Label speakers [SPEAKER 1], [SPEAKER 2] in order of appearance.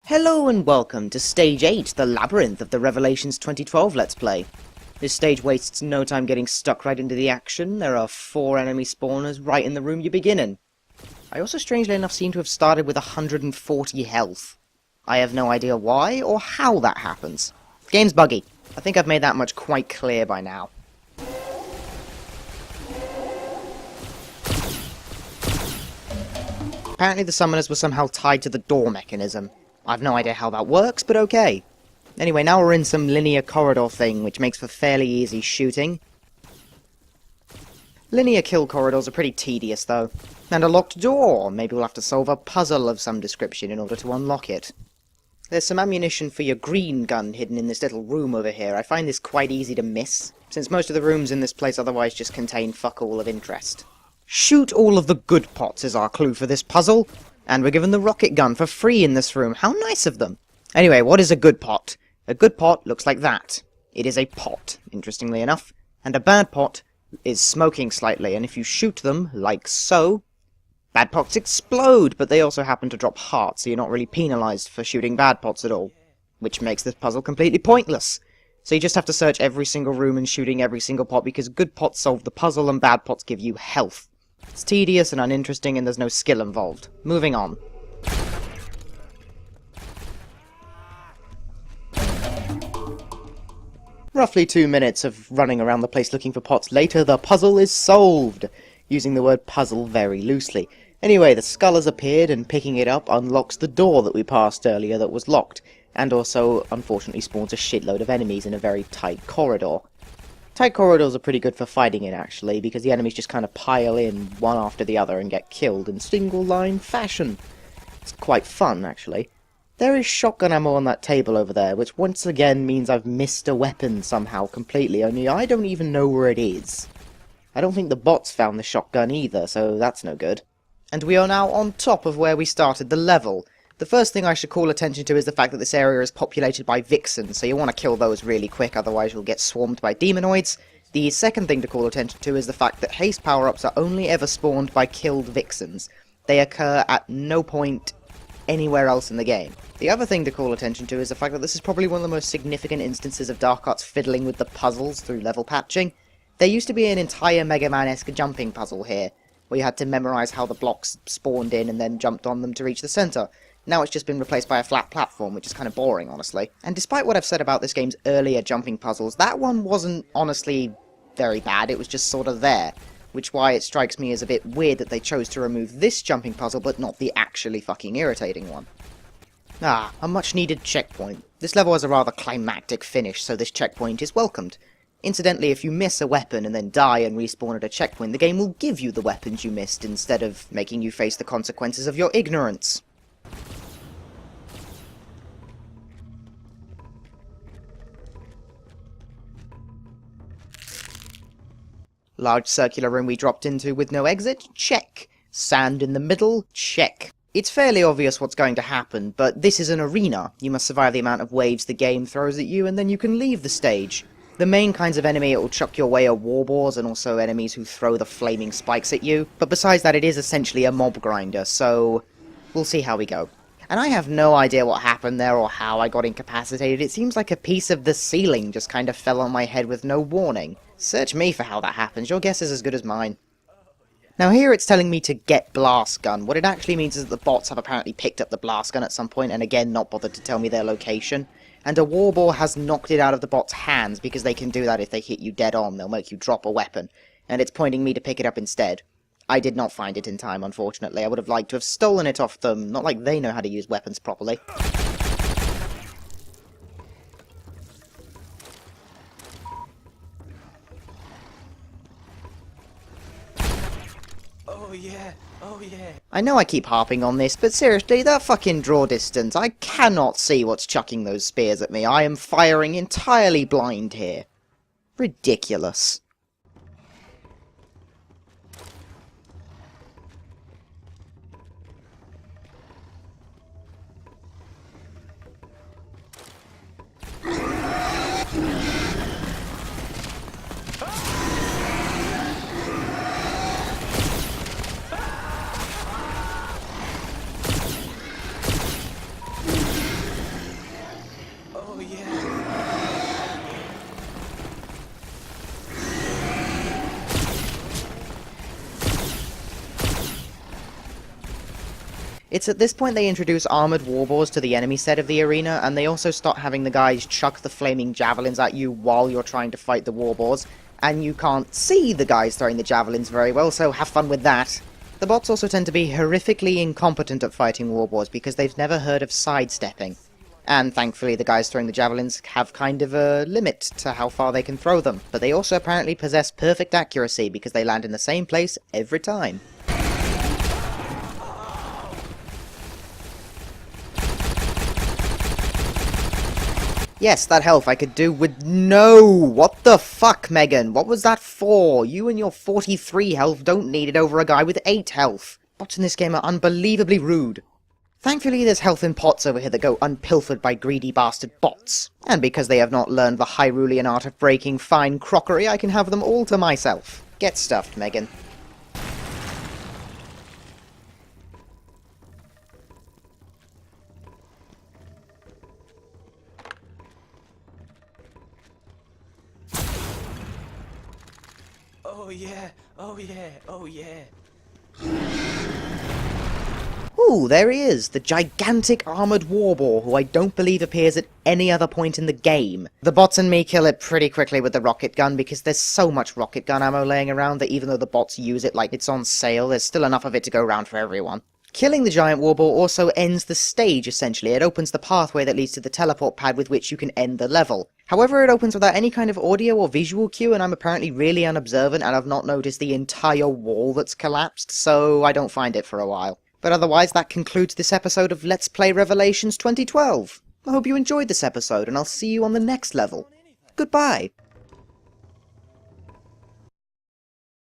[SPEAKER 1] Hello and welcome to Stage 8, the Labyrinth of the Revelations 2012 Let's Play. This stage wastes no time getting stuck right into the action. There are 4 enemy spawners right in the room you begin in. I also strangely enough seem to have started with 140 health. I have no idea why or how that happens. The game's buggy. I think I've made that much quite clear by now. Apparently the summoners were somehow tied to the door mechanism. I've no idea how that works, but okay. Anyway, now we're in some linear corridor thing, which makes for fairly easy shooting. Linear kill corridors are pretty tedious, though. And a locked door! Maybe we'll have to solve a puzzle of some description in order to unlock it. There's some ammunition for your green gun hidden in this little room over here. I find this quite easy to miss, since most of the rooms in this place otherwise just contain fuck all of interest. Shoot all of the good pots is our clue for this puzzle, and we're given the rocket gun for free in this room. How nice of them! Anyway, what is a good pot? A good pot looks like that. It is a pot, interestingly enough, and a bad pot is smoking slightly, and if you shoot them, like so, bad pots explode, but they also happen to drop hearts, so you're not really penalised for shooting bad pots at all, which makes this puzzle completely pointless. So you just have to search every single room and shooting every single pot, because good pots solve the puzzle and bad pots give you health. It's tedious and uninteresting and there's no skill involved. Moving on. Roughly 2 minutes of running around the place looking for pots later, the puzzle is solved! Using the word puzzle very loosely. Anyway, the skull has appeared and picking it up unlocks the door that we passed earlier that was locked, and also, unfortunately, spawns a shitload of enemies in a very tight corridor. Tight corridors are pretty good for fighting in, actually, because the enemies just kind of pile in one after the other and get killed in single-line fashion. It's quite fun, actually. There is shotgun ammo on that table over there, which once again means I've missed a weapon somehow completely, only I don't even know where it is. I don't think the bots found the shotgun either, so that's no good. And we are now on top of where we started the level. The first thing I should call attention to is the fact that this area is populated by vixens, so you want to kill those really quick, otherwise you'll get swarmed by demonoids. The second thing to call attention to is the fact that haste power-ups are only ever spawned by killed vixens. They occur at no point anywhere else in the game. The other thing to call attention to is the fact that this is probably one of the most significant instances of Dark Arts fiddling with the puzzles through level patching. There used to be an entire Mega Man-esque jumping puzzle here, where you had to memorise how the blocks spawned in and then jumped on them to reach the centre. Now it's just been replaced by a flat platform, which is kind of boring, honestly. And despite what I've said about this game's earlier jumping puzzles, that one wasn't, honestly, very bad. It was just sort of there. Which why it strikes me as a bit weird that they chose to remove this jumping puzzle, but not the actually fucking irritating one. Ah, a much-needed checkpoint. This level has a rather climactic finish, so this checkpoint is welcomed. Incidentally, if you miss a weapon and then die and respawn at a checkpoint, the game will give you the weapons you missed, instead of making you face the consequences of your ignorance. Large circular room we dropped into with no exit? Check. Sand in the middle? Check. It's fairly obvious what's going to happen, but this is an arena. You must survive the amount of waves the game throws at you, and then you can leave the stage. The main kinds of enemy it will chuck your way are warboars, and also enemies who throw the flaming spikes at you. But besides that, it is essentially a mob grinder, so we'll see how we go. And I have no idea what happened there or how I got incapacitated. It seems like a piece of the ceiling just kind of fell on my head with no warning. Search me for how that happens, your guess is as good as mine. Now here it's telling me to get blast gun. What it actually means is that the bots have apparently picked up the blast gun at some point and again not bothered to tell me their location. And a warboar has knocked it out of the bot's hands because they can do that if they hit you dead on. They'll make you drop a weapon. And it's pointing me to pick it up instead. I did not find it in time, unfortunately. I would have liked to have stolen it off them. Not like they know how to use weapons properly.
[SPEAKER 2] Oh yeah, oh yeah.
[SPEAKER 1] I know I keep harping on this, but seriously, that fucking draw distance. I cannot see what's chucking those spears at me. I am firing entirely blind here. Ridiculous. It's at this point they introduce armoured warboars to the enemy set of the arena, and they also start having the guys chuck the flaming javelins at you while you're trying to fight the warboars, and you can't see the guys throwing the javelins very well, so have fun with that. The bots also tend to be horrifically incompetent at fighting warboars because they've never heard of sidestepping. And thankfully the guys throwing the javelins have kind of a limit to how far they can throw them, but they also apparently possess perfect accuracy because they land in the same place every time. Yes, that health I could do with no! What the fuck, Megan? What was that for? You and your 43 health don't need it over a guy with 8 health. Bots in this game are unbelievably rude. Thankfully there's health in pots over here that go unpilfered by greedy bastard bots. And because they have not learned the Hyrulean art of breaking fine crockery, I can have them all to myself. Get stuffed, Megan.
[SPEAKER 2] Oh yeah, oh yeah, oh yeah.
[SPEAKER 1] Ooh, there he is, the gigantic armoured warboar, who I don't believe appears at any other point in the game. The bots and me kill it pretty quickly with the rocket gun, because there's so much rocket gun ammo laying around that even though the bots use it like it's on sale, there's still enough of it to go around for everyone. Killing the giant warboar also ends the stage, essentially. It opens the pathway that leads to the teleport pad with which you can end the level. However, it opens without any kind of audio or visual cue, and I'm apparently really unobservant and I've not noticed the entire wall that's collapsed, so I don't find it for a while. But otherwise, that concludes this episode of Let's Play Revelations 2012. I hope you enjoyed this episode, and I'll see you on the next level. Goodbye!